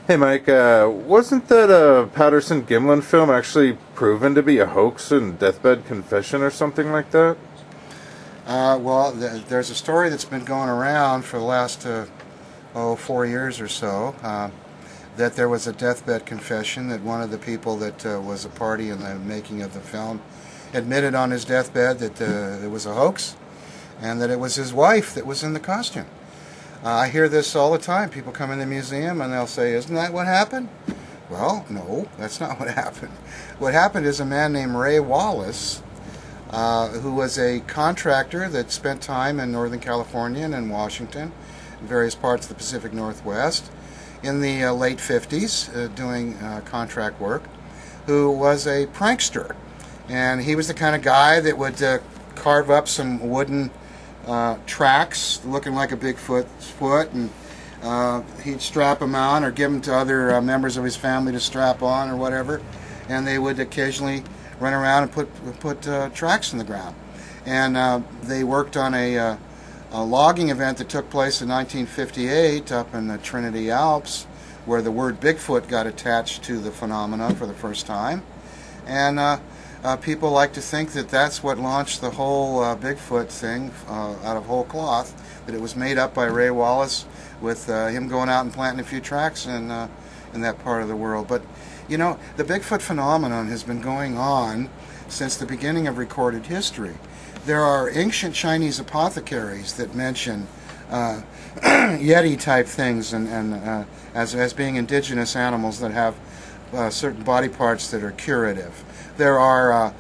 Hey Mike, wasn't that Patterson-Gimlin film actually proven to be a hoax and deathbed confession or something like that? There's a story that's been going around for the last 4 years or so, that there was a deathbed confession, that one of the people that was a party in the making of the film admitted on his deathbed that it was a hoax and that it was his wife that was in the costume. I hear this all the time. People come in the museum and they'll say, "Isn't that what happened?" Well, no, that's not what happened. What happened is a man named Ray Wallace, who was a contractor that spent time in Northern California and in Washington, various parts of the Pacific Northwest, in the late 50s, doing contract work, who was a prankster. And he was the kind of guy that would carve up some wooden tracks looking like a Bigfoot's foot, and he'd strap them on or give them to other members of his family to strap on or whatever, and they would occasionally run around and put tracks in the ground. And they worked on a logging event that took place in 1958 up in the Trinity Alps, where the word Bigfoot got attached to the phenomena for the first time. And people like to think that that's what launched the whole Bigfoot thing out of whole cloth, that it was made up by Ray Wallace with him going out and planting a few tracks in that part of the world. But, you know, the Bigfoot phenomenon has been going on since the beginning of recorded history. There are ancient Chinese apothecaries that mention Yeti-type things and as being indigenous animals that have certain body parts that are curative. There are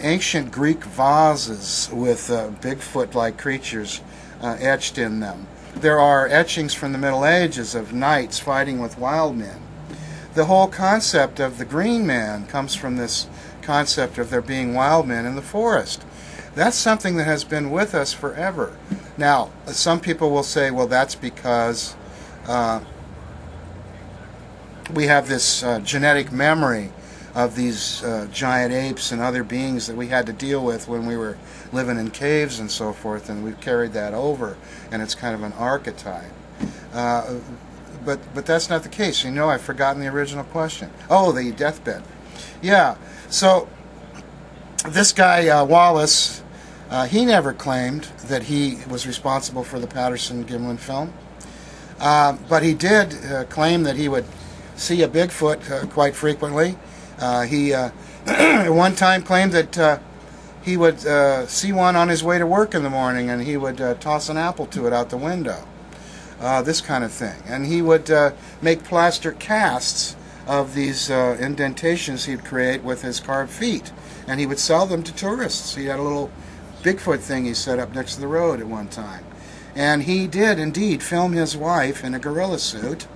ancient Greek vases with Bigfoot-like creatures etched in them. There are etchings from the Middle Ages of knights fighting with wild men. The whole concept of the green man comes from this concept of there being wild men in the forest. That's something that has been with us forever. Now, some people will say, well, that's because we have this genetic memory of these giant apes and other beings that we had to deal with when we were living in caves and so forth, and we've carried that over, and it's kind of an archetype. But that's not the case. You know, I've forgotten the original question. Oh, the deathbed. Yeah, so this guy, Wallace, he never claimed that he was responsible for the Patterson-Gimlin film, but he did claim that he would see a Bigfoot quite frequently. He at one time claimed that he would see one on his way to work in the morning, and he would toss an apple to it out the window. This kind of thing. And he would make plaster casts of these indentations he'd create with his carved feet, and he would sell them to tourists. He had a little Bigfoot thing he set up next to the road at one time. And he did indeed film his wife in a gorilla suit,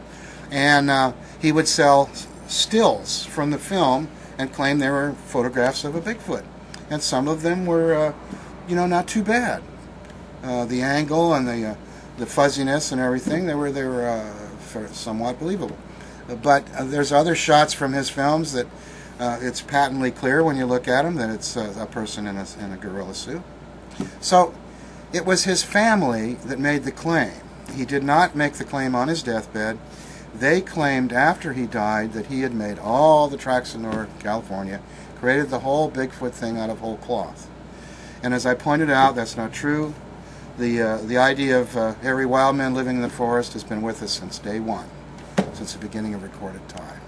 and he would sell stills from the film and claim they were photographs of a Bigfoot. And some of them were, you know, not too bad. The angle and the fuzziness and everything, they were somewhat believable. But there's other shots from his films that it's patently clear when you look at them that it's a person in a gorilla suit. So it was his family that made the claim. He did not make the claim on his deathbed. They claimed after he died that he had made all the tracks in Northern California, created the whole Bigfoot thing out of whole cloth. And as I pointed out, that's not true. The idea of hairy wild men living in the forest has been with us since day one, since the beginning of recorded time.